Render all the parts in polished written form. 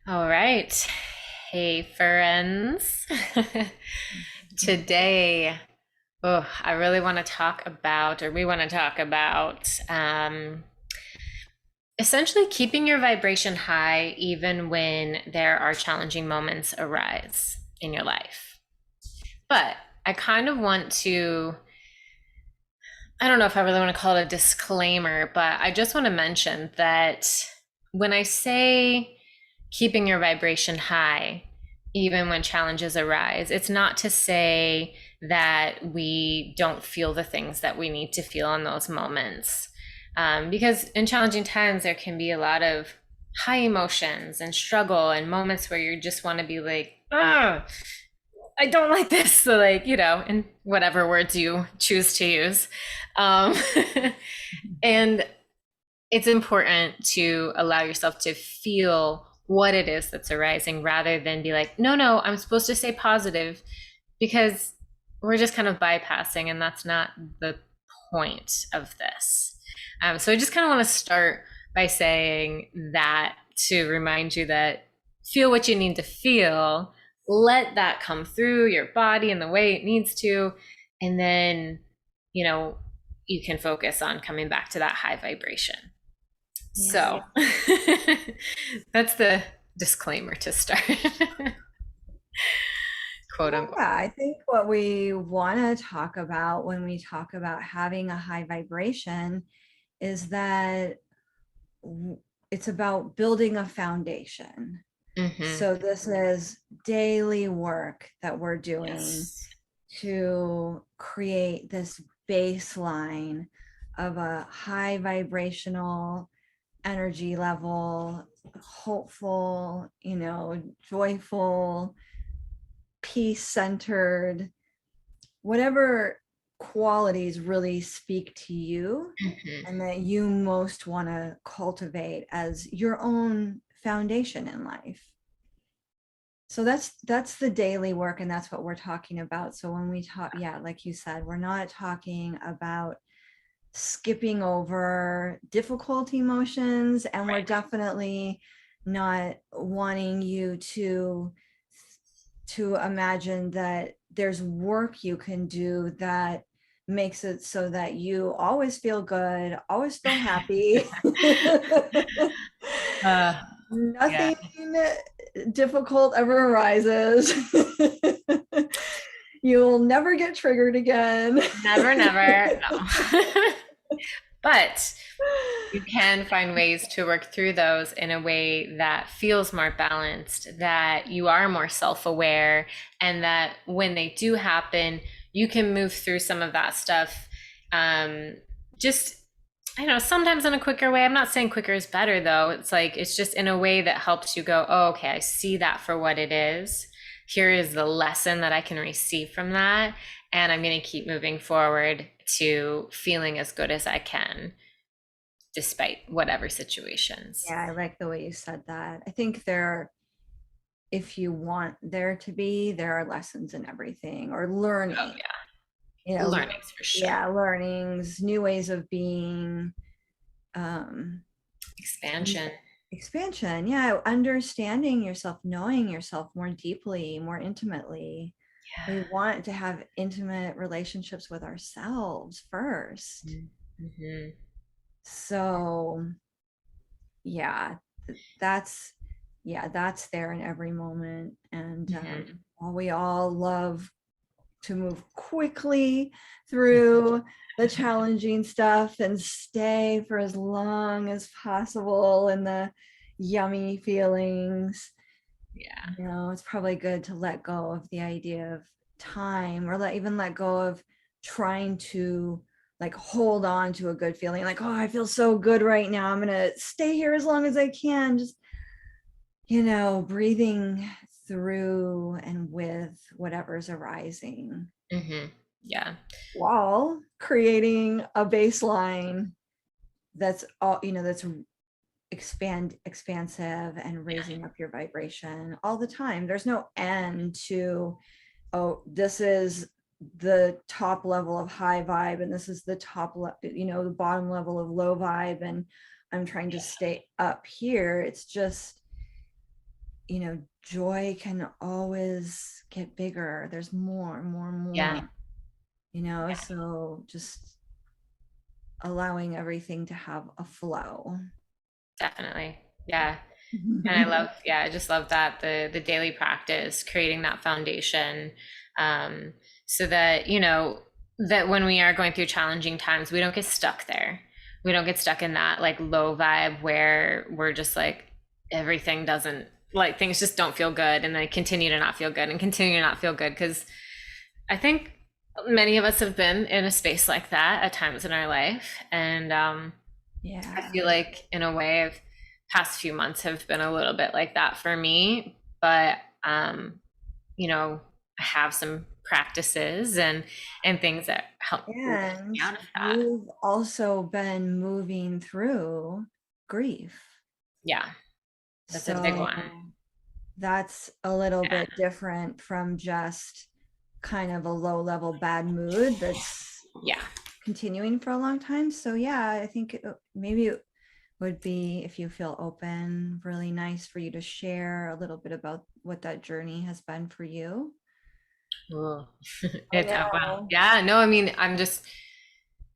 All right. Hey, friends. Today, I really want to talk about, or we want to talk about, essentially keeping your vibration high even when there are challenging moments arise in your life. But I kind of want to, I don't know if I really want to call it a disclaimer, but I just want to mention that when I say keeping your vibration high, even when challenges arise, it's not to say that we don't feel the things that we need to feel in those moments. Because in challenging times, there can be a lot of high emotions and struggle and moments where you just want to be like, oh, I don't like this. So, like, in whatever words you choose to use. Um, and it's important to allow yourself to feel what it is that's arising rather than be like, no, no, I'm supposed to stay positive, because we're just kind of bypassing, and that's not the point of this. So I just kind of want to start by saying that, to remind you that feel what you need to feel, let that come through your body in the way it needs to, and then, you know, you can focus on coming back to that high vibration. Yeah. So that's the disclaimer to start, quote unquote. Yeah, I think what we want to talk about when we talk about having a high vibration is that it's about building a foundation. Hmm. So this is daily work that we're doing Yes. to create this baseline of a high vibrational energy level, hopeful, joyful, peace centered, whatever qualities really speak to you Hmm. and that you most want to cultivate as your own foundation in life. So that's the daily work, and that's what we're talking about. So when we talk, yeah, like you said, we're not talking about skipping over difficult emotions, and we're Right. definitely not wanting you to imagine that there's work you can do that makes it so that you always feel good, always feel happy. Uh, yeah. Nothing difficult ever arises. You'll never get triggered again. Never, never. No. But you can find ways to work through those in a way that feels more balanced, that you are more self-aware, and that when they do happen, you can move through some of that stuff. Um, just, I don't know, sometimes in a quicker way. I'm not saying quicker is better, though. It's like, it's just in a way that helps you go, oh, okay, I see that for what it is. Here is the lesson that I can receive from that. And I'm going to keep moving forward to feeling as good as I can, despite whatever situations. Yeah, I like the way you said that. I think if you want there to be, there are lessons in everything, or Oh, learning, yeah. you know, Learnings for sure. yeah, learnings, new ways of being, um, Expansion. expansion. Yeah, understanding yourself, knowing yourself more deeply, more intimately. We Yeah. want to have intimate relationships with ourselves first. Mm-hmm. So, yeah, that's that's there in every moment. And Mm-hmm. while we all love to move quickly through the challenging stuff and stay for as long as possible in the yummy feelings, Yeah. it's probably good to let go of the idea of time, or even let go of trying to like hold on to a good feeling, like, oh, I feel so good right now, I'm gonna stay here as long as I can. Just breathing through and with whatever's arising, Mm-hmm. Yeah. while creating a baseline that's all, that's expansive and raising up your vibration all the time. There's no end to, oh, this is the top level of high vibe, and this is the the bottom level of low vibe, and I'm trying to stay up here. It's just joy can always get bigger. There's more and more and Yeah, more, so just allowing everything to have a flow. definitely. Yeah. And I love, yeah, I just love that the daily practice, creating that foundation, um, so that, that when we are going through challenging times, we don't get stuck there. We don't get stuck in that like low vibe where we're just like everything doesn't, like things just don't feel good, and they continue to not feel good and continue to not feel good. Because I think many of us have been in a space like that at times in our life. And I Yeah. feel like in a way, past few months have been a little bit like that for me. But um, I have some practices and things that help lift And me out of that. you've also been moving through grief. Yeah, that's a big one. So that's a little Yeah. bit different from just kind of a low level bad mood that's Yeah. continuing for a long time. So yeah, I think maybe it would be, if you feel open, really nice for you to share a little bit about what that journey has been for you. Ooh. I It's well, know. yeah, no, I mean,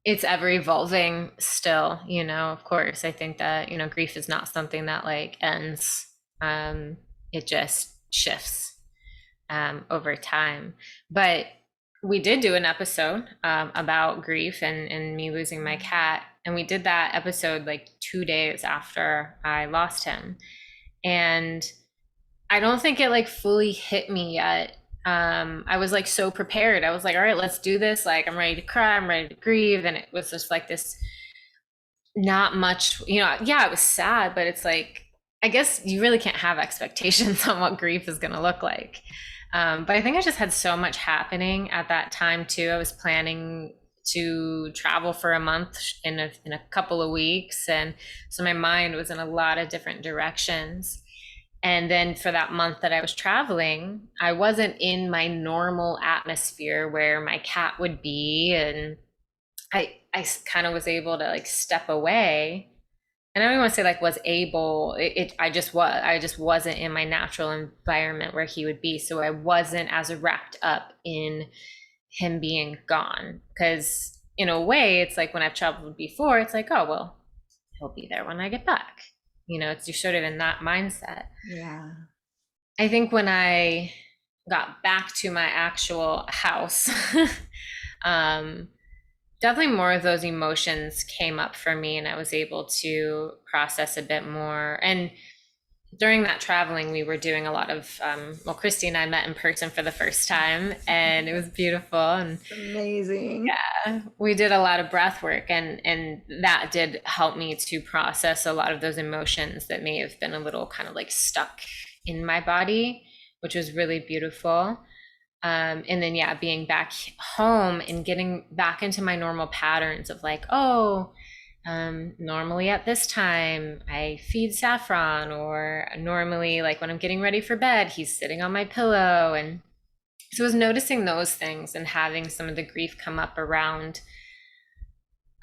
it's ever evolving still, of course. I think that, grief is not something that like ends. It just shifts over time. But we did do an episode about grief and me losing my cat. And we did that episode like 2 days after I lost him. And I don't think it like fully hit me yet. I was like so prepared. I was like, all right, let's do this. Like, I'm ready to cry. I'm ready to grieve. And it was just like this, not much, yeah, it was sad, but it's like, I guess you really can't have expectations on what grief is going to look like. But I think I just had so much happening at that time too. I was planning to travel for a month in a couple of weeks. And so my mind was in a lot of different directions. And then for that month that I was traveling, I wasn't in my normal atmosphere where my cat would be. And I kind of was able to like step away. And I don't want to say like was able, I just wasn't in my natural environment where he would be. So I wasn't as wrapped up in him being gone. Because in a way, it's like when I've traveled before, it's like, oh, well, he'll be there when I get back. It's you're sort of in that mindset. Yeah. I think when I got back to my actual house, um, definitely more of those emotions came up for me, and I was able to process a bit more. And during that traveling, we were doing a lot of, well, Christy and I met in person for the first time, and it was beautiful. And Amazing. we did a lot of breath work, and that did help me to process a lot of those emotions that may have been a little kind of like stuck in my body, which was really beautiful. And then, yeah, being back home and getting back into my normal patterns of like, oh, normally at this time I feed Saffron, or normally, like when I'm getting ready for bed, he's sitting on my pillow. And so I was noticing those things and having some of the grief come up around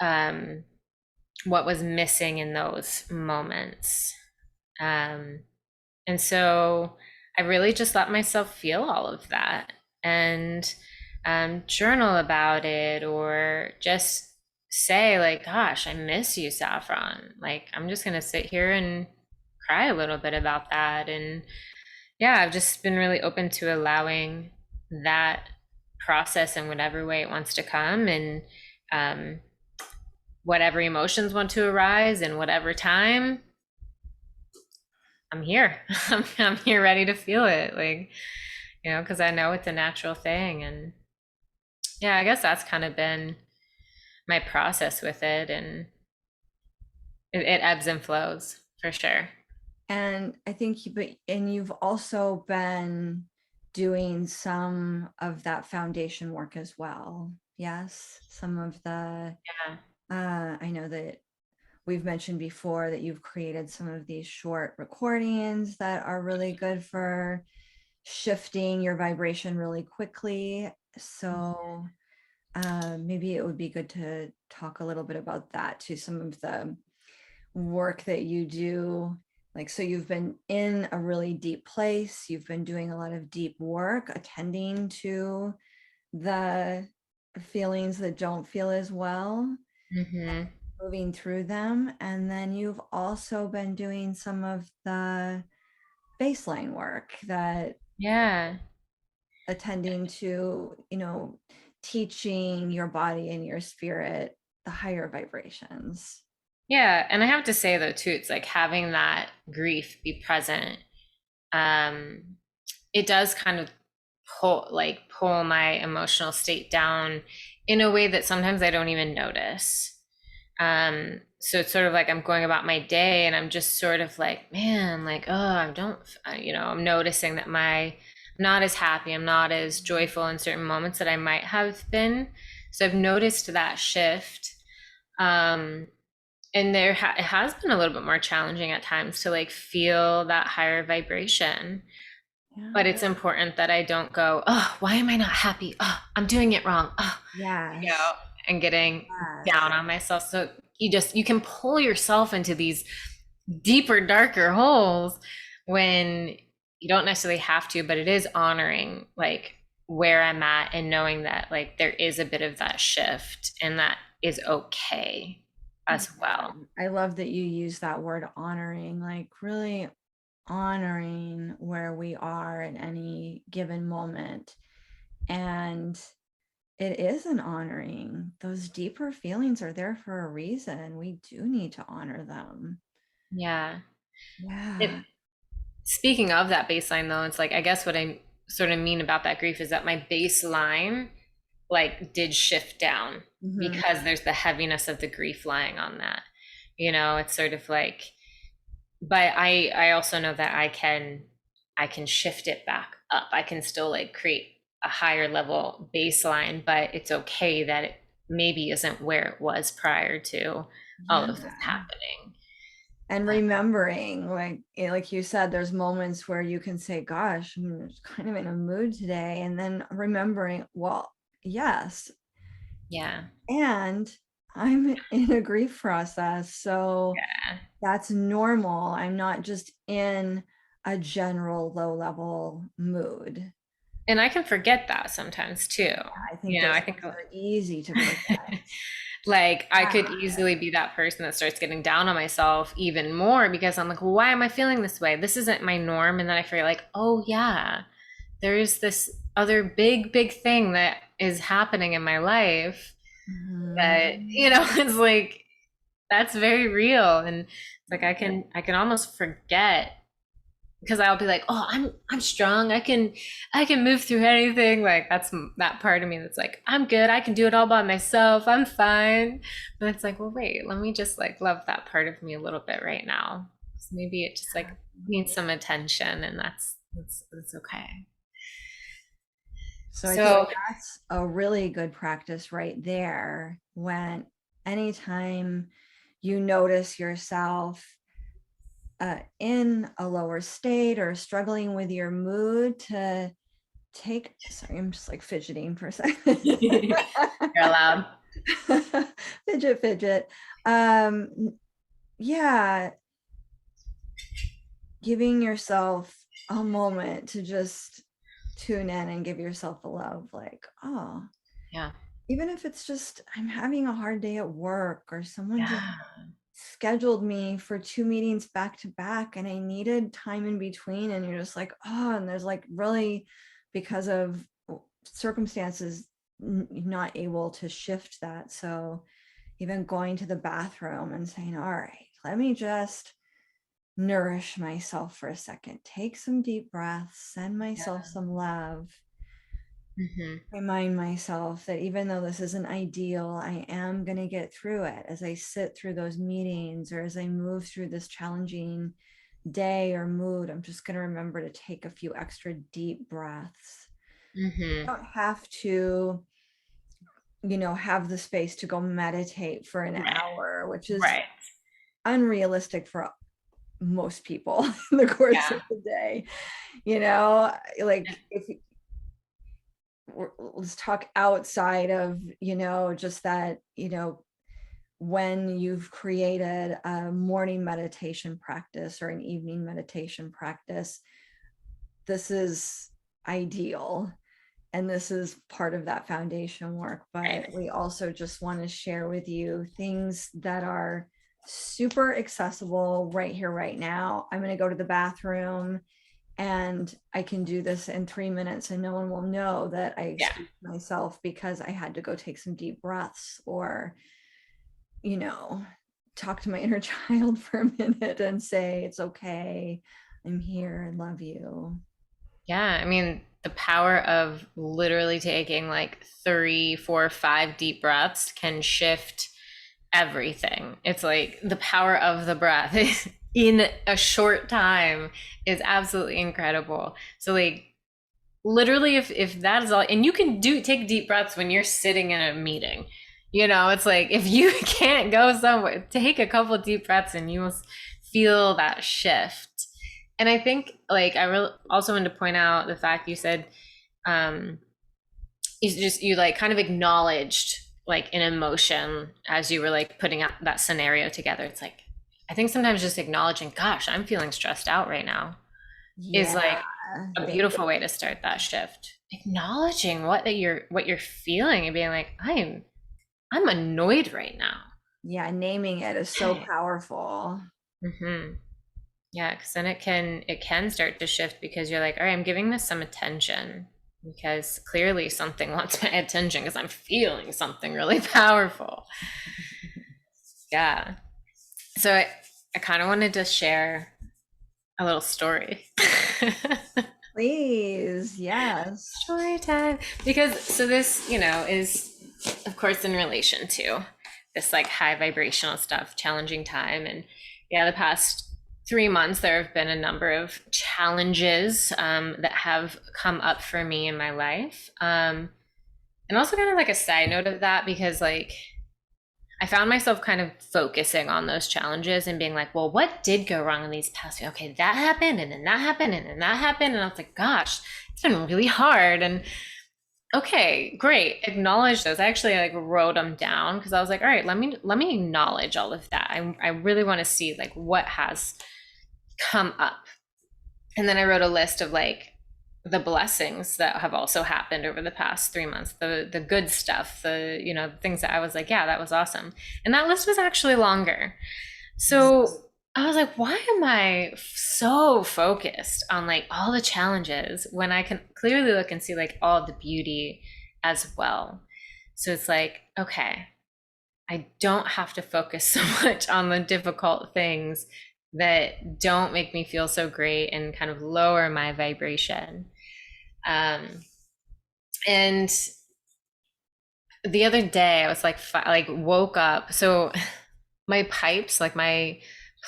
um, what was missing in those moments. Um, and so I really just let myself feel all of that, and journal about it, or just say like, gosh, I miss you, Saffron. Like, I'm just going to sit here and cry a little bit about that. And yeah, I've just been really open to allowing that process in whatever way it wants to come. And um, whatever emotions want to arise in whatever time, I'm here. I'm here ready to feel it. Like, because I know it's a natural thing. And yeah, I guess that's kind of been my process with it. And it ebbs and flows for sure. And I think and you've also been doing some of that foundation work as well. Yes, some of the Yeah. I know that we've mentioned before that you've created some of these short recordings that are really good for shifting your vibration really quickly. So maybe it would be good to talk a little bit about that, to some of the work that you do Like, so you've been in a really deep place, you've been doing a lot of deep work, attending to the feelings that don't feel as well, Mm-hmm. moving through them. And then you've also been doing some of the baseline work, that Yeah. attending to, teaching your body and your spirit the higher vibrations. Yeah. And I have to say though, too, it's like having that grief be present. Um, it does kind of pull my emotional state down in a way that sometimes I don't even notice. So it's sort of like I'm going about my day and I'm just sort of like, man, like, oh, I don't, I'm noticing that I'm not as happy, I'm not as joyful in certain moments that I might have been. So I've noticed that shift. Um, and it has been a little bit more challenging at times to like feel that higher vibration. Yeah. But it's important that I don't go, oh, why am I not happy? Oh, I'm doing it wrong. Oh, you know, Yes. and getting Yes. down on myself. So you can pull yourself into these deeper, darker holes when you don't necessarily have to, but it is honoring like where I'm at and knowing that like there is a bit of that shift and that is okay as well. I love that you use that word honoring, like really honoring where we are in any given moment. And it is an honoring. Those deeper feelings are there for a reason. We do need to honor them. Yeah. It, Yeah. Speaking of that baseline though, it's like I guess what I sort of mean about that grief is that my baseline like did shift down Hmm. because there's the heaviness of the grief lying on that. It's sort of like, but I also know that I can shift it back up. I can still like create a higher level baseline, but it's okay that it maybe isn't where it was prior to all Yeah. of this happening. And remembering, like you said, there's moments where you can say, gosh, I'm just kind of in a mood today. And then remembering, well, yes, Yeah. and I'm in a grief process. So Yeah. that's normal. I'm not just in a general low level mood. And I can forget that sometimes too. I think those I things think are easy to forget. like I Yeah. could easily be that person that starts getting down on myself even more because I'm like, well, why am I feeling this way? This isn't my norm. And then I feel like, oh yeah, there is this other big, big thing that is happening in my life that, Mhm. it's like that's very real. And it's like I can almost forget because I'll be like, "Oh, I'm strong. I can move through anything." Like that's that part of me that's like, "I'm good. I can do it all by myself. I'm fine." But it's like, "Well, wait. Let me just like love that part of me a little bit right now. So maybe it just like needs some attention, and that's okay." So I think So, that's a really good practice right there. When anytime you notice yourself in a lower state or struggling with your mood, to sorry, I'm just like fidgeting for a second. you're allowed. Fidget, fidget. Yeah, giving yourself a moment to just tune in and give yourself a love, like, oh, Yeah. even if it's just I'm having a hard day at work, or someone just Yeah. scheduled me for 2 meetings back to back and I needed time in between, and you're just like, oh, and there's like really, because of circumstances, not able to shift that. So even going to the bathroom and saying, all right, let me just nourish myself for a second, take some deep breaths, send myself some love, Hmm. remind myself that even though this isn't ideal, I am going to get through it as I sit through those meetings, or as I move through this challenging day or mood. I'm just going to remember to take a few extra deep breaths. You Hmm. don't have to, have the space to go meditate for an Right. hour, which is Right. unrealistic for most people in the course Yeah. of the day. Like, if let's talk outside of, just that, when you've created a morning meditation practice or an evening meditation practice, this is ideal. And this is part of that foundation work. But Right. we also just want to share with you things that are super accessible right here, right now. I'm going to go to the bathroom and I can do this in 3 minutes and no one will know that I Yeah. excused myself because I had to go take some deep breaths, or, you know, talk to my inner child for a minute and say, it's okay. I'm here. I love you. Yeah. I mean, the power of literally taking like 3, 4, 5 deep breaths can shift everything. It's like the power of the breath in a short time is absolutely incredible. So like literally if that is all, and you can do take deep breaths when you're sitting in a meeting. You know, it's like if you can't go somewhere, take a couple deep breaths and you will feel that shift. And I think like also wanted to point out the fact you said um you like kind of acknowledged like an emotion as you were like putting out that scenario together. It's like I think sometimes just acknowledging, gosh, I'm feeling stressed out right now is Yeah, like a babe. beautiful way to start that shift. Acknowledging what you're feeling and being like, I'm annoyed right now. Yeah, naming it is so powerful. Mm-hmm. Yeah, because then it can start to shift because you're like, all right, I'm giving this some attention because clearly something wants my attention because I'm feeling something really powerful. Yeah. So I kind of wanted to share a little story. Please, yes. Story time. Because so this, is of course in relation to this like high vibrational stuff, challenging time. And yeah, the past 3 months, there have been a number of challenges that have come up for me in my life. And also kind of like a side note of that, because like I found myself kind of focusing on those challenges and being like, well, what did go wrong in these past? Okay, that happened, and then that happened, and then that happened. And I was like, gosh, it's been really hard. And okay, great. Acknowledge those. I actually like wrote them down because I was like, all right, let me acknowledge all of that. I really want to see like what has come up. And then I wrote a list of like the blessings that have also happened over the past 3 months, the good stuff, the things that I was like, yeah, that was awesome. And that list was actually longer. So I was like, why am I so focused on like all the challenges when I can clearly look and see like all the beauty as well? So it's like, okay, I don't have to focus so much on the difficult things that don't make me feel so great and kind of lower my vibration. And the other day I was like woke up. So my pipes, like my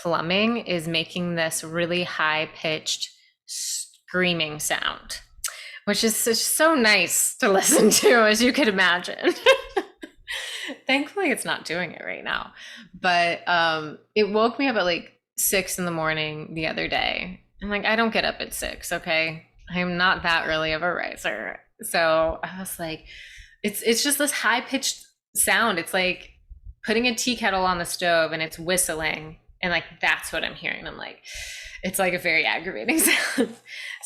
plumbing is making this really high pitched screaming sound, which is so nice to listen to, as you could imagine. Thankfully, it's not doing it right now. But it woke me up at like 6 in the morning the other day. I'm like, I don't get up at 6, okay? I'm not that early of a riser. So I was like, it's just this high pitched sound. It's like putting a tea kettle on the stove and it's whistling. And like that's what I'm hearing. I'm like, it's like a very aggravating sound.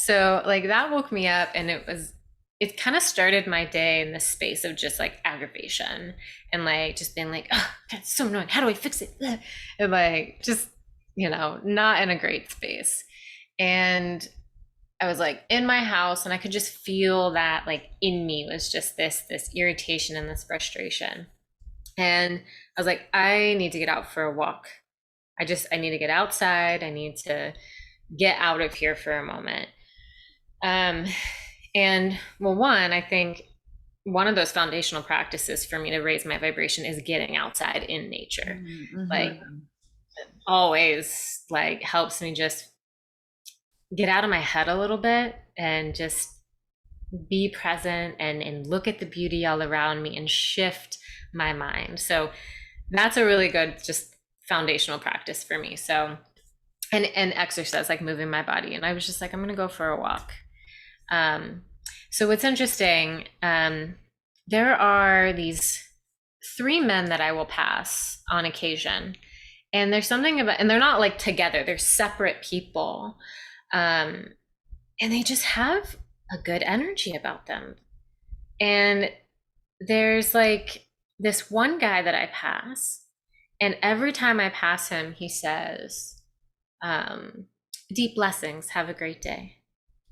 So like that woke me up, and it kind of started my day in this space of just like aggravation and like just being like, oh, God, it's so annoying. How do I fix it? And like just, not in a great space. And I was like in my house and I could just feel that like in me was just this irritation and this frustration. And I was like, I need to get out for a walk. I need to get outside. I need to get out of here for a moment. Um, and well, one, I think one of those foundational practices for me to raise my vibration is getting outside in nature. Mm-hmm. Like always like helps me just get out of my head a little bit and just be present and look at the beauty all around me and shift my mind. So that's a really good just foundational practice for me. So and exercise, like moving my body. And I was just like, I'm gonna go for a walk. So what's interesting, there are these three men that I will pass on occasion. And there's something about, and they're not like together, they're separate people. Um, and they just have a good energy about them. And there's like this one guy that I pass, and every time I pass him, he says, deep blessings, have a great day.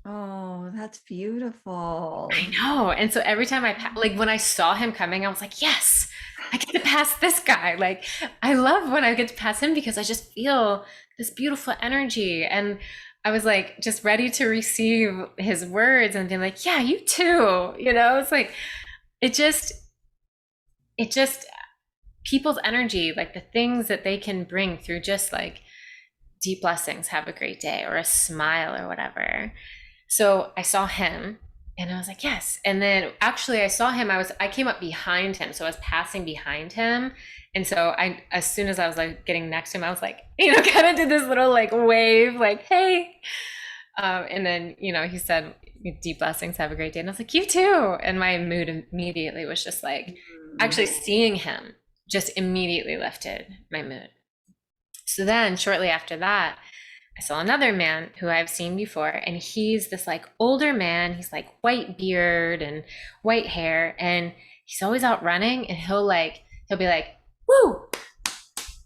Oh, that's beautiful. I know. And so every time like when I saw him coming, I was like, yes, I get to pass this guy. Like, I love when I get to pass him because I just feel this beautiful energy. And I was like, just ready to receive his words and being like, yeah, you too. It's like, it just, it just, people's energy, like the things that they can bring through just like deep blessings, have a great day, or a smile or whatever. So I saw him and I was like, yes. And then actually I saw him, I came up behind him. So I was passing behind him. And so as soon as I was like getting next to him, I was like, kind of did this little like wave, like, hey. And then, he said, deep blessings, have a great day. And I was like, you too. And my mood immediately was just like, actually seeing him just immediately lifted my mood. So then shortly after that, I saw another man who I've seen before, and he's this like older man. He's like white beard and white hair, and he's always out running, and he'll be like, woo,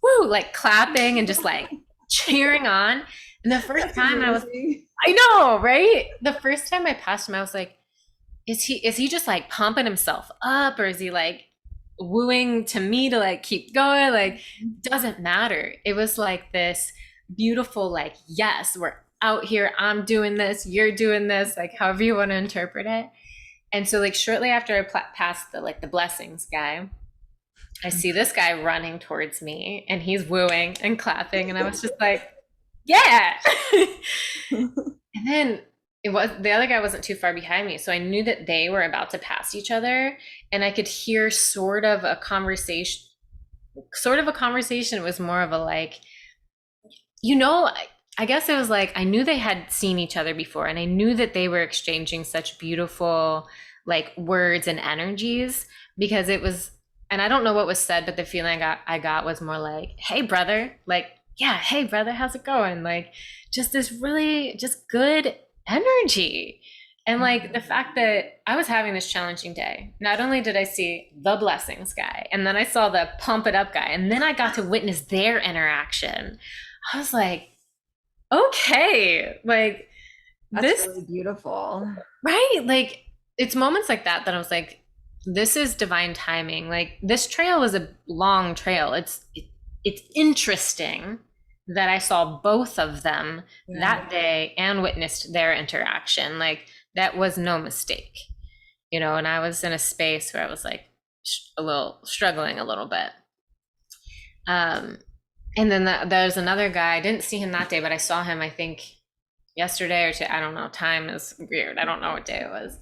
woo, like clapping and just like cheering on. And the first time I know, right? The first time I passed him, I was like, is he just like pumping himself up, or is he like wooing to me to like keep going? Like, doesn't matter. It was like this beautiful, like, yes, we're out here, I'm doing this, you're doing this, like however you want to interpret it. And so like shortly after I passed the blessings guy, I see this guy running towards me, and he's wooing and clapping, and I was just like, yeah. And then the other guy wasn't too far behind me, so I knew that they were about to pass each other, and I could hear sort of a conversation. It was more of a like, I guess it was like I knew they had seen each other before, and I knew that they were exchanging such beautiful like words and energies, because it was, and I don't know what was said, but the feeling I got was more like, hey brother, like, yeah, hey brother, how's it going? Like, just this really just good energy. And like the fact that I was having this challenging day, not only did I see the blessings guy, and then I saw the pump it up guy, and then I got to witness their interaction. I was like, okay, like, That's really beautiful. right? Like, it's moments like that I was like, this is divine timing. Like, this trail is a long trail. It's interesting that I saw both of them that day and witnessed their interaction. Like, that was no mistake, and I was in a space where I was like a little struggling a little bit. And then there's another guy. I didn't see him that day, but I saw him, I think, yesterday or two. I don't know. Time is weird. I don't know what day it was.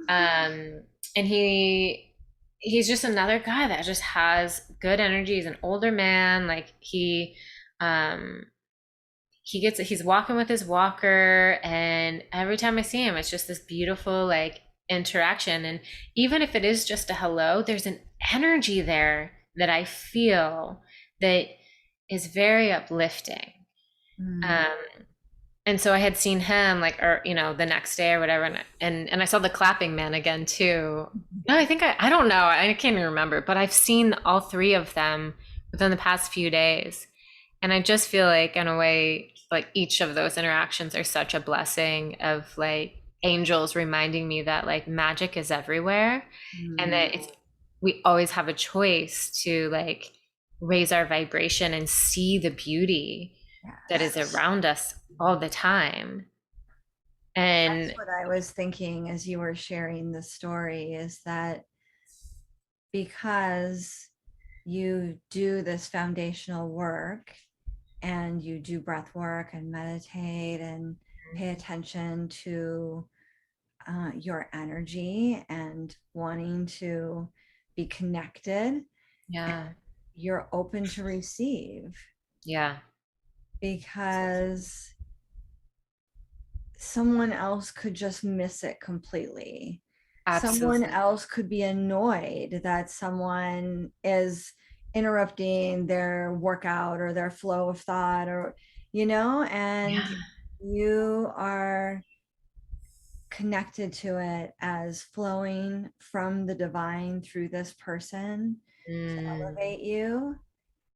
And he's just another guy that just has good energy. He's an older man. Like, he's walking with his walker, and every time I see him, it's just this beautiful like interaction. And even if it is just a hello, there's an energy there that I feel that is very uplifting. And so I had seen him like, or the next day or whatever, and I saw the clapping man again too. No, I think I don't know, I can't even remember, but I've seen all three of them within the past few days, and I just feel like, in a way, like each of those interactions are such a blessing of like angels reminding me that like magic is everywhere, and that we always have a choice to like raise our vibration and see the beauty that is around us all the time. And that's what I was thinking as you were sharing the story, is that because you do this foundational work, and you do breath work and meditate and pay attention to your energy and wanting to be connected, yeah, you're open to receive, yeah, because someone else could just miss it completely. Someone Absolutely. else could be annoyed that someone is interrupting their workout or their flow of thought, or, and Yeah. you are connected to it as flowing from the divine through this person to Mm, elevate you,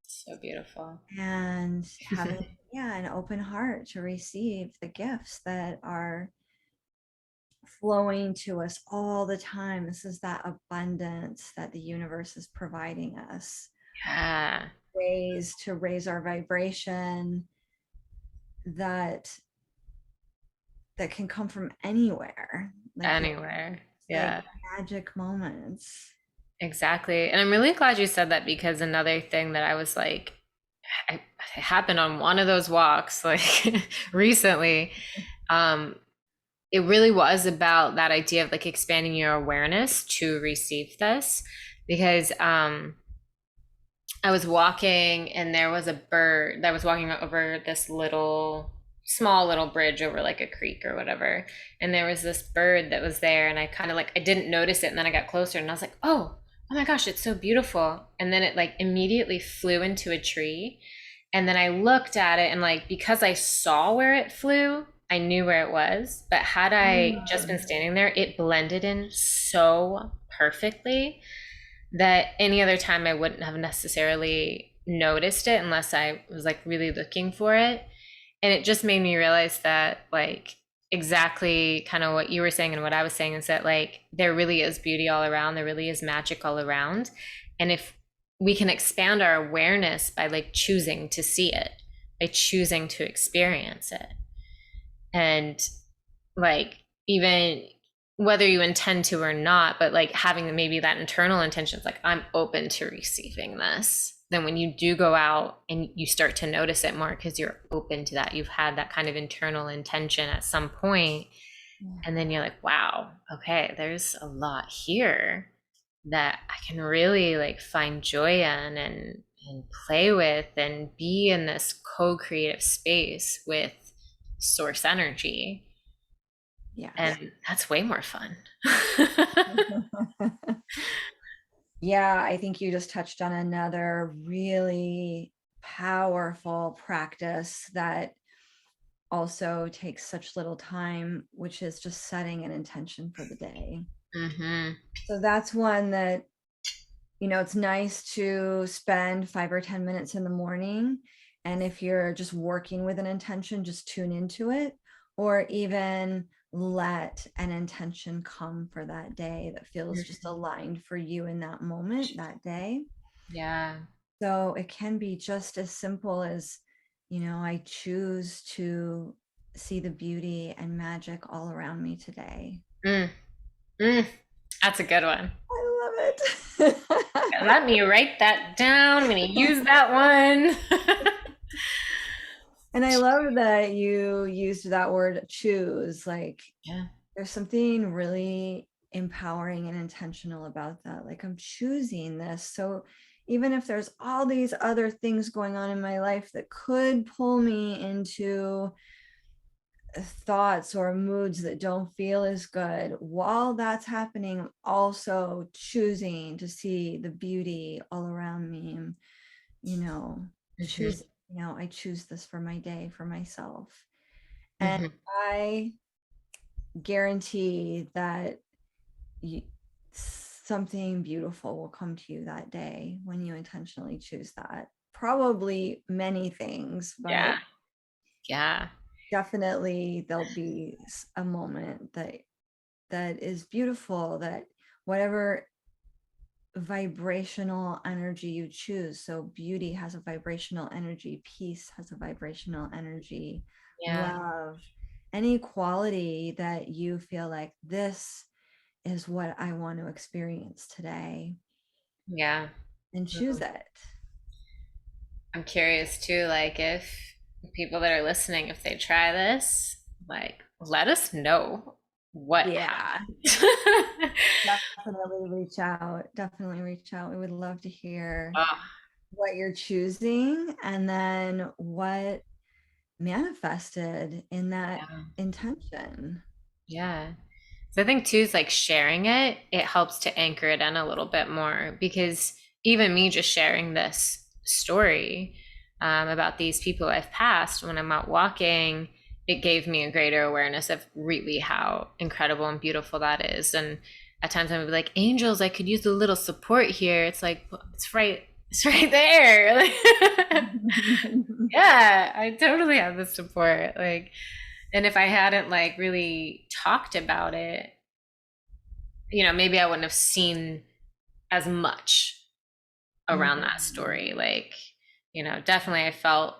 so beautiful. and having, yeah, an open heart to receive the gifts that are flowing to us all the time. This is that abundance that the universe is providing us, Yeah. ways to raise our vibration that can come from anywhere, Anywhere. like Yeah. magic moments. Exactly. And I'm really glad you said that, because another thing that I was like, it happened on one of those walks like recently. Um, it really was about that idea of like expanding your awareness to receive this, because I was walking and there was a bird that was walking over this small little bridge over like a creek or whatever. And there was this bird that was there, and I kind of like, I didn't notice it. And then I got closer and I was like, oh my gosh, it's so beautiful. And then it like immediately flew into a tree. And then I looked at it, and like, because I saw where it flew, I knew where it was. But had I just been Mm. standing there, it blended in so perfectly that any other time I wouldn't have necessarily noticed it unless I was like really looking for it. And it just made me realize that, like, exactly kind of what you were saying and what I was saying is that, like, there really is beauty all around, there really is magic all around. And if we can expand our awareness by like choosing to see it, by choosing to experience it, and like, even whether you intend to or not, but like having maybe that internal intention, like, I'm open to receiving this. Then when you do go out and you start to notice it more because you're open to that, you've had that kind of internal intention at some point, and then you're like, wow, okay, there's a lot here that I can really like find joy in, and play with, and be in this co-creative space with source energy. Yes. And that's way more fun. Yeah, I think you just touched on another really powerful practice that also takes such little time, which is just setting an intention for the day. Mm-hmm. So that's one that, it's nice to spend 5 or 10 minutes in the morning. And if you're just working with an intention, just tune into it, or even let an intention come for that day that feels just aligned for you in that moment, that day. Yeah. So it can be just as simple as, I choose to see the beauty and magic all around me today. Mm. Mm. That's a good one. I love Let me write that down. I'm going to use that one. And I love that you used that word choose. Like, Yeah. there's something really empowering and intentional about that. Like, I'm choosing this. So even if there's all these other things going on in my life that could pull me into thoughts or moods that don't feel as good, while that's happening, I'm also choosing to see the beauty all around me. And, Mm-hmm. choose, I choose this for my day, for myself. And Mm-hmm. I guarantee that you, something beautiful will come to you that day when you intentionally choose that. Probably many things, but Yeah. Yeah. definitely there'll be a moment that is beautiful, that whatever vibrational energy you choose. So beauty has a vibrational energy, peace has a vibrational energy, Yeah. love, any quality that you feel like, this is what I want to experience today, Yeah. and choose it. I'm curious too, like, if people that are listening, if they try this, like, let us know what Yeah, happened. definitely reach out. Definitely reach out. We would love to hear Oh, what you're choosing, and then what manifested in that yeah. intention. Yeah. So I think too is like sharing it, it helps to anchor it in a little bit more because even me just sharing this story about these people I've passed when I'm out walking, it gave me a greater awareness of really how incredible and beautiful that is. And at times I would be like, angels, I could use a little support here. It's like, it's right there. Like, yeah, I totally have the support. Like, and if I hadn't like really talked about it, maybe I wouldn't have seen as much around that story. Like, definitely I felt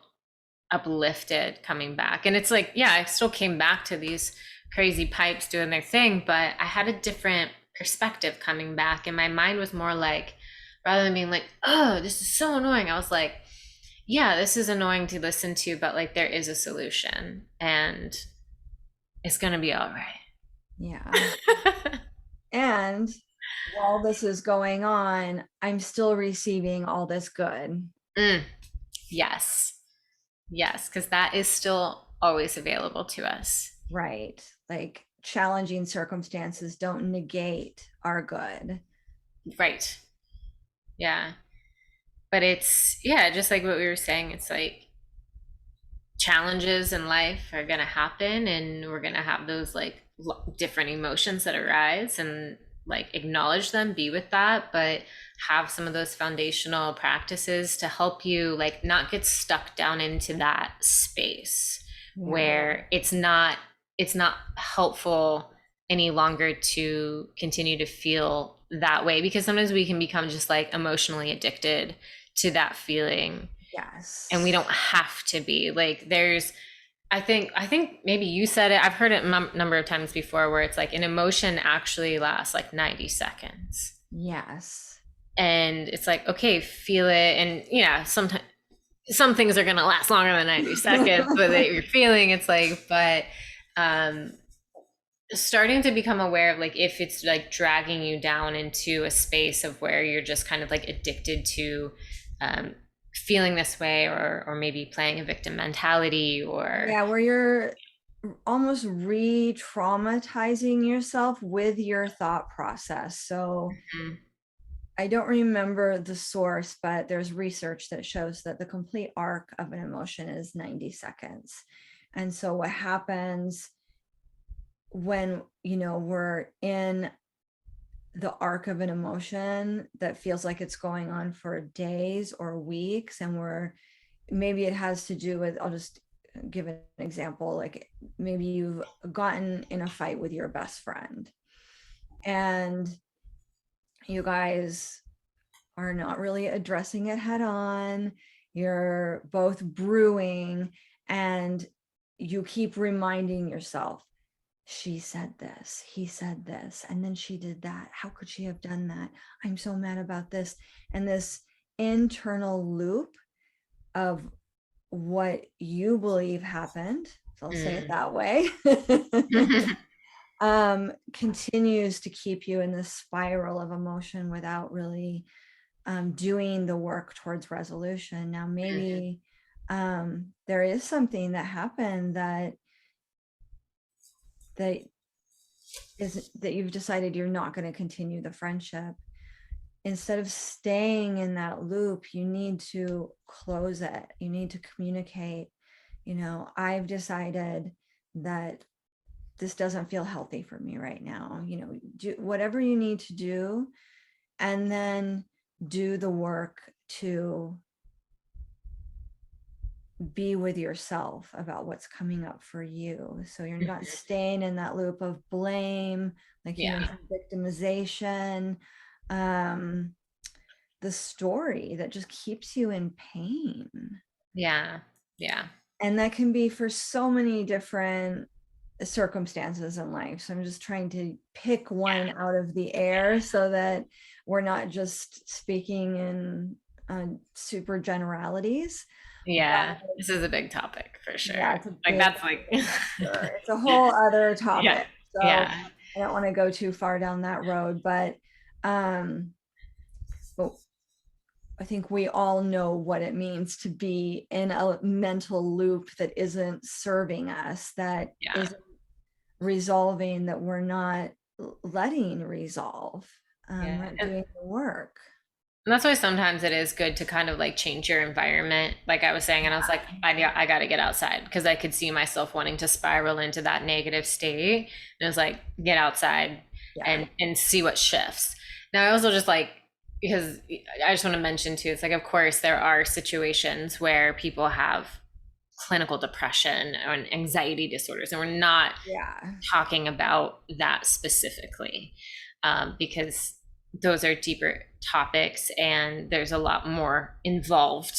uplifted coming back. And it's like, yeah, I still came back to these crazy pipes doing their thing, but I had a different perspective coming back. And my mind was more like, rather than being like, oh, this is so annoying, I was like, yeah, this is annoying to listen to, but like there is a solution and it's going to be all right. Yeah. And while this is going on, I'm still receiving all this good. Yes. Yes, because that is still always available to us. Right. Like challenging circumstances don't negate our good. Right. Yeah. But it's, yeah, just like what we were saying, it's like challenges in life are going to happen and we're going to have those like different emotions that arise and like acknowledge them, be with that, but have some of those foundational practices to help you like not get stuck down into that space where it's not helpful any longer to continue to feel that way, because sometimes we can become just like emotionally addicted to that feeling. Yes. And we don't have to be like, I think maybe you said it, I've heard it a number of times before, where it's like an emotion actually lasts like 90 seconds. Yes. And it's like, okay, feel it. And yeah, sometimes some things are going to last longer than 90 seconds, but that you're feeling, it's like, but starting to become aware of like if it's like dragging you down into a space of where you're just kind of like addicted to feeling this way, or maybe playing a victim mentality, or yeah, where you're almost re-traumatizing yourself with your thought process. So I don't remember the source, but there's research that shows that the complete arc of an emotion is 90 seconds. And so what happens when, we're in the arc of an emotion that feels like it's going on for days or weeks, and maybe it has to do with, I'll just give an example, like maybe you've gotten in a fight with your best friend and you guys are not really addressing it head on. You're both brewing and you keep reminding yourself, she said this, he said this, and then she did that. How could she have done that? I'm so mad about this. And this internal loop of what you believe happened, so I'll say it that way, continues to keep you in this spiral of emotion without really doing the work towards resolution. Now, maybe there is something that happened that you've decided you're not going to continue the friendship. Instead of staying in that loop, you need to close it. You need to communicate, I've decided that this doesn't feel healthy for me right now. Do whatever you need to do, and then do the work to be with yourself about what's coming up for you. So you're not staying in that loop of blame, like you mentioned, victimization, the story that just keeps you in pain. Yeah. And that can be for so many different circumstances in life. So I'm just trying to pick one out of the air so that we're not just speaking in super generalities. Yeah, this is a big topic for sure. Yeah, that's like it's a whole other topic. Yeah. So I don't want to go too far down that road, but I think we all know what it means to be in a mental loop that isn't serving us, that isn't resolving, that we're not letting resolve, Yeah. not doing the work. And that's why sometimes it is good to kind of like change your environment. Like I was saying, and I was like, I got to get outside because I could see myself wanting to spiral into that negative state. And it was like, get outside Yeah. and see what shifts. Now, I also just like, because I just want to mention too, it's like, of course, there are situations where people have clinical depression and anxiety disorders, and we're not Yeah. talking about that specifically, because those are deeper topics and there's a lot more involved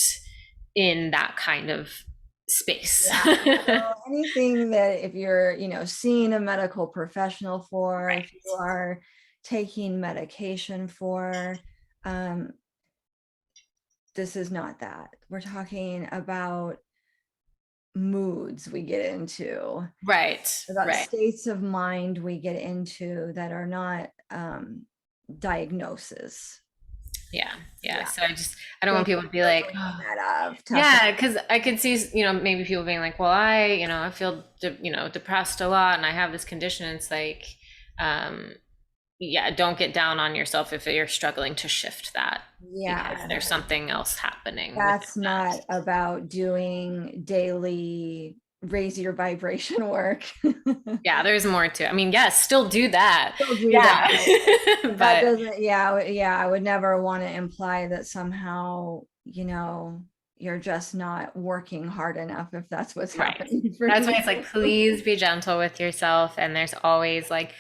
in that kind of space. Yeah. So anything that if you're, seeing a medical professional for, Right. if you are taking medication for, um, this is not that. We're talking about moods we get into, Right. about Right. states of mind we get into that are not diagnosis. Yeah. Yeah. Yeah. So I don't want Thank people you to be for like, bringing oh, that up. yeah, because I could see, maybe people being like, well, I feel, depressed a lot and I have this condition. It's like, um, yeah, don't get down on yourself if you're struggling to shift that because Yeah. there's something else happening within That's that. not about doing daily raise your vibration work. Yeah, there's more to it. I mean, yes, still do that. Still do Yeah. that. That But doesn't, yeah, I would never want to imply that somehow, you're just not working hard enough if that's what's right. happening for That's why you. it's like, please be gentle with yourself. And there's always like,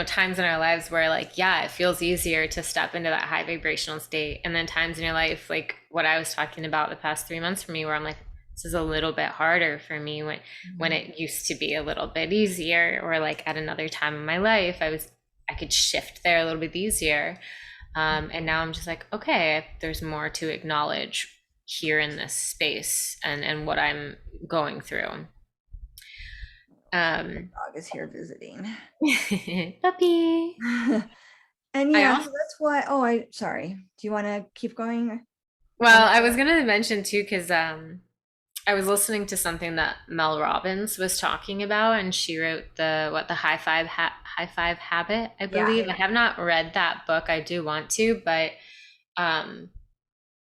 times in our lives where like, yeah, it feels easier to step into that high vibrational state. And then times in your life, like what I was talking about the past 3 months for me, where I'm like, this is a little bit harder for me when it used to be a little bit easier, or like at another time in my life, I could shift there a little bit easier. And now I'm just like, okay, there's more to acknowledge here in this space and what I'm going through. Dog is here visiting. Puppy. And I yeah, so also, that's why, oh, sorry. Do you want to keep going? well, I was gonna mention too, because I was listening to something that Mel Robbins was talking about, and she wrote the high five habit, I Yeah. believe. I have not read that book. I do want to, but um,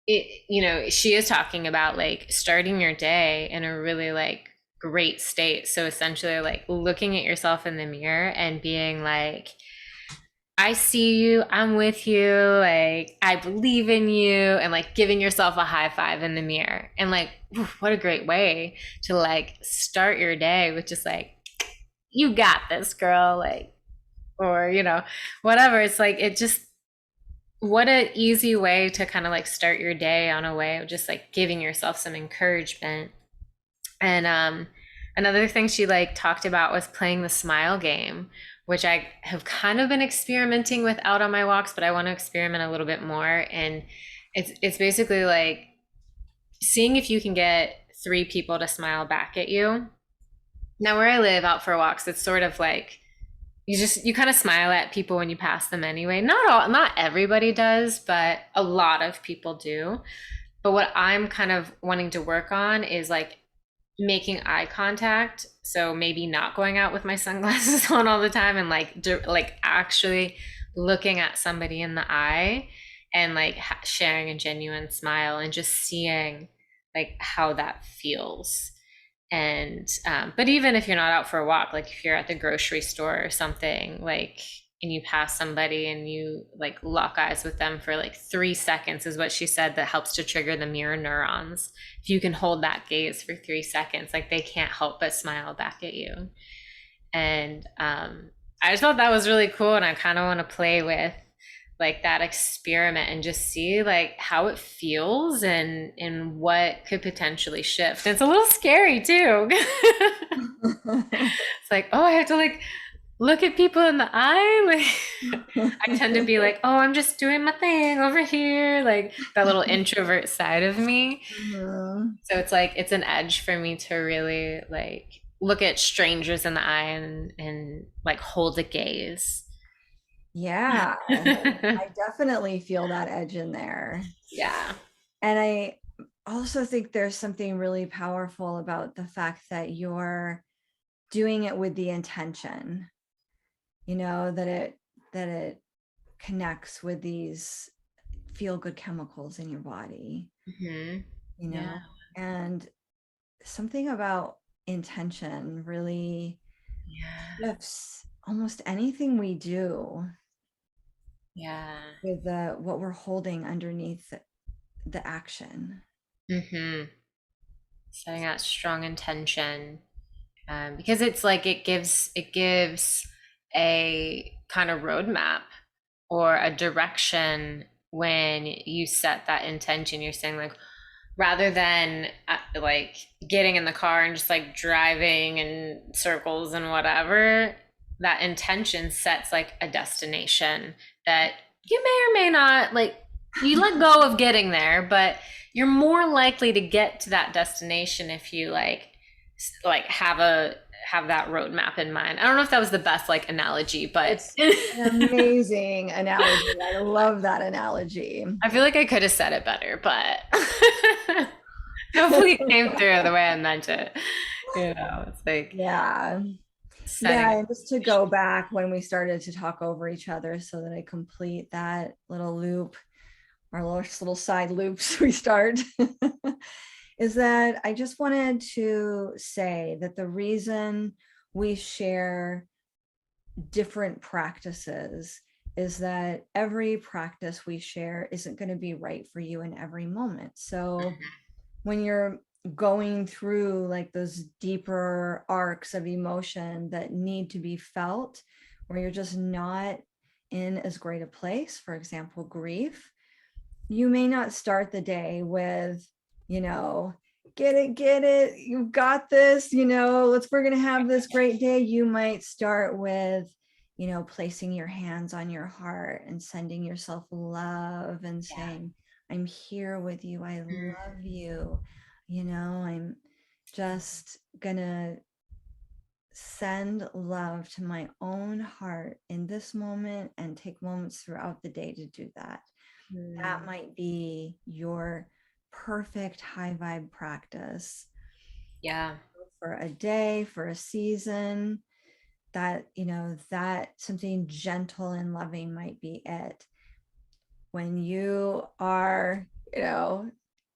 she is talking about like starting your day in a really like great state. So essentially, like looking at yourself in the mirror and being like, I see you, I'm with you, like I believe in you, and like giving yourself a high five in the mirror. And like, oof, what a great way to like start your day with just like, you got this, girl, like, or whatever. It's like it just, what an easy way to kind of like start your day, on a way of just like giving yourself some encouragement. And another thing she like talked about was playing the smile game, which I have kind of been experimenting with out on my walks, but I want to experiment a little bit more. And it's basically like seeing if you can get three people to smile back at you. Now, where I live out for walks, it's sort of like you kind of smile at people when you pass them anyway. Not everybody does, but a lot of people do. But what I'm kind of wanting to work on is like making eye contact. So maybe not going out with my sunglasses on all the time, and like actually looking at somebody in the eye and like sharing a genuine smile and just seeing like how that feels. And but even if you're not out for a walk, like if you're at the grocery store or something, like, and you pass somebody and you like lock eyes with them for like 3 seconds, is what she said, that helps to trigger the mirror neurons. If you can hold that gaze for 3 seconds, like they can't help but smile back at you. And I just thought that was really cool, and I kind of want to play with like that experiment and just see like how it feels and what could potentially shift. And it's a little scary too. It's like, oh, I have to like look at people in the eye. Like I tend to be like, oh, I'm just doing my thing over here, like that little introvert side of me. Mhm. So it's like it's an edge for me to really like look at strangers in the eye and like hold a gaze. Yeah, I definitely feel that edge in there. Yeah. And I also think there's something really powerful about the fact that you're doing it with the intention. that it connects with these feel good chemicals in your body, Hmm. you Yeah. know, and something about intention really Yeah. shifts almost anything we do Yeah. with what we're holding underneath the action. Hmm. Setting that strong intention, because it's like it gives a kind of roadmap or a direction when you set that intention. You're saying like, rather than like getting in the car and just like driving in circles and whatever, that intention sets like a destination that you may or may not like, you let go of getting there, but you're more likely to get to that destination if you like have that roadmap in mind. I don't know if that was the best like analogy, but It's an amazing analogy. I love that analogy. I feel like I could have said it better, but hopefully it came through the way I meant it. It's like Yeah. Yeah, setting. and just to go back when we started to talk over each other so that I complete that little loop, our little side loops we start, is that I just wanted to say that the reason we share different practices is that every practice we share isn't going to be right for you in every moment. So when you're going through like those deeper arcs of emotion that need to be felt, where you're just not in as great a place, for example, grief, you may not start the day with, you know, get it, you've got this, we're going to have this great day. You might start with, placing your hands on your heart and sending yourself love and saying, I'm here with you. I love you. I'm just gonna send love to my own heart in this moment and take moments throughout the day to do that. That might be your perfect high vibe practice Yeah. for a day, for a season. That something gentle and loving might be it. When you are,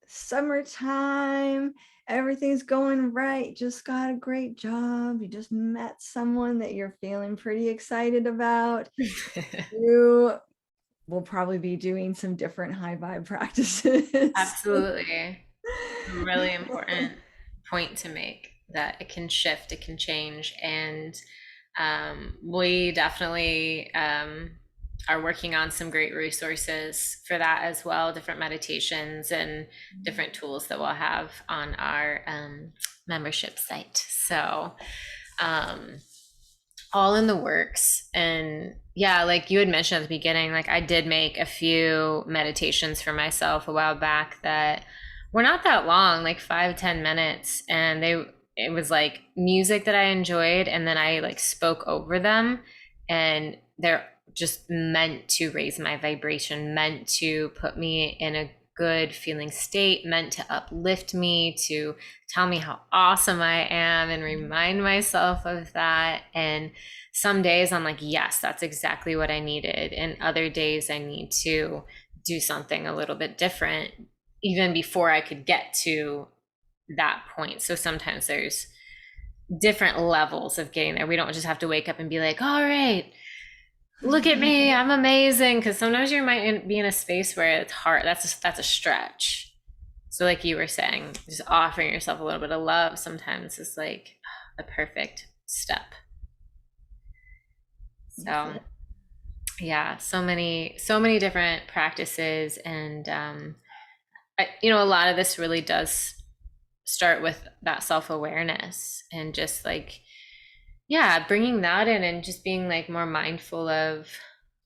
summertime, everything's going right, just got a great job, you just met someone that you're feeling pretty excited about, you will probably be doing some different high vibe practices. Absolutely. Really important point to make, that it can shift, it can change. And we definitely are working on some great resources for that as well, different meditations and different tools that we'll have on our membership site. So, um, all in the works. And yeah, like you had mentioned at the beginning, like I did make a few meditations for myself a while back that were not that long, like 5-10 minutes. And it was like music that I enjoyed. And then I like spoke over them, and they're just meant to raise my vibration, meant to put me in a good feeling state, meant to uplift me, to tell me how awesome I am and remind myself of that. And some days I'm like, yes, that's exactly what I needed. And other days I need to do something a little bit different, even before I could get to that point. So sometimes there's different levels of getting there. We don't just have to wake up and be like, all right, look at me, I'm amazing. Because sometimes you might be in a space where it's hard. That's a stretch. So like you were saying, just offering yourself a little bit of love sometimes is like a perfect step. Yes, So yeah, so many different practices. And a lot of this really does start with that self-awareness, and just like, yeah, bringing that in and just being like more mindful of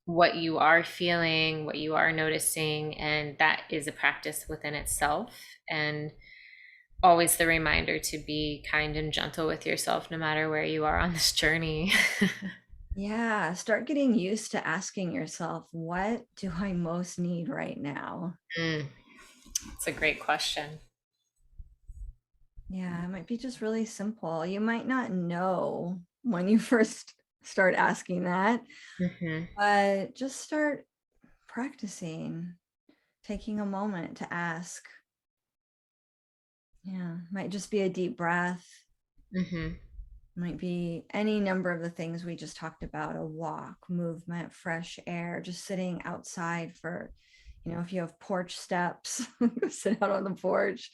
what you are feeling, what you are noticing. And that is a practice within itself. And always the reminder to be kind and gentle with yourself no matter where you are on this journey. yeah, start getting used to asking yourself, what do I most need right now? It's a great question. Yeah, it might be just really simple. You might not know when you first start asking that, Hmm. but just start practicing, taking a moment to ask. Yeah, might just be a deep breath, Hmm. might be any number of the things we just talked about: a walk, movement, fresh air, just sitting outside for, if you have porch steps, sit out on the porch.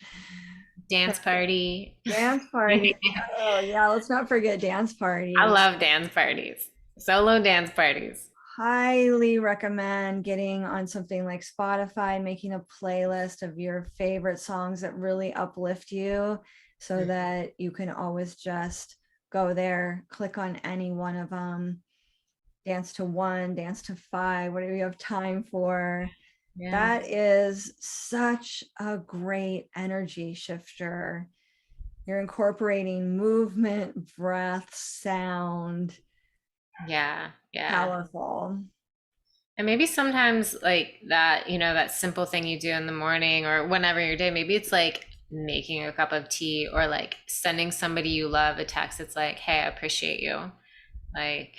Dance party. Dance party. Oh, yeah, let's not forget dance I parties. love dance parties. Solo dance parties. Highly recommend getting on something like Spotify, making a playlist of your favorite songs that really uplift you so that you can always just go there, click on any one of them, dance to one, dance to five, whatever you have time for. Yeah. That is such a great energy shifter. You're incorporating movement, breath, sound. Yeah. Yeah. Powerful. And maybe sometimes like that, that simple thing you do in the morning or whenever your day, maybe it's like making a cup of tea or like sending somebody you love a text. It's like, hey, I appreciate you. Like,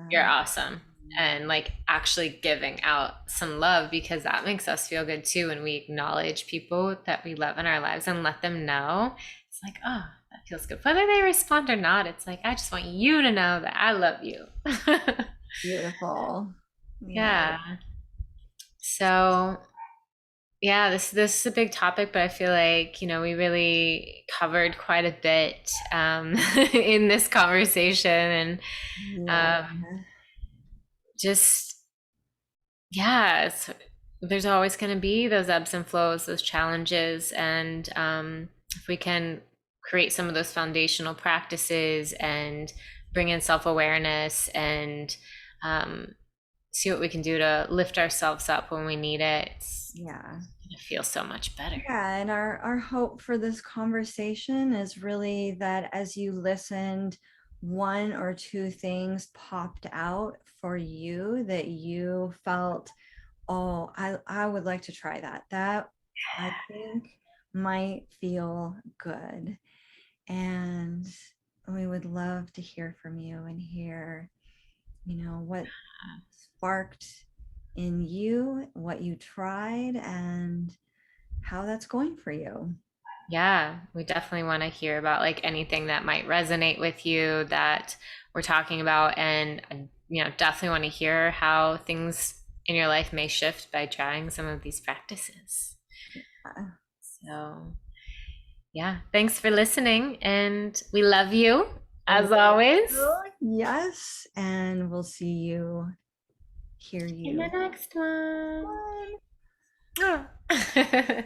you're Yeah. awesome. And like actually giving out some love because that makes us feel good too when we acknowledge people that we love in our lives and let them know. It's like, oh, that feels good. Whether they respond or not, it's like, I just want you to know that I love you. Beautiful. Yeah. Yeah. So yeah, this is a big topic, but I feel like, we really covered quite a bit in this conversation and Yeah. um, just, yeah, there's always going to be those ebbs and flows, those challenges. And if we can create some of those foundational practices and bring in self-awareness and um, see what we can do to lift ourselves up when we need it, it's Yeah. going to feel so much better. Yeah. And our hope for this conversation is really that as you listened, one or two things popped out for you that you felt, oh, I would like to try that. That I think might feel good. And we would love to hear from you and hear, what sparked in you, what you tried, and how that's going for you. Yeah, we definitely want to hear about like anything that might resonate with you that we're talking about, and definitely want to hear how things in your life may shift by trying some of these practices. Uh, So, yeah, thanks for listening, and we love you We as love always you. Yes. And we'll see you, hear in the you. next one. One. Oh.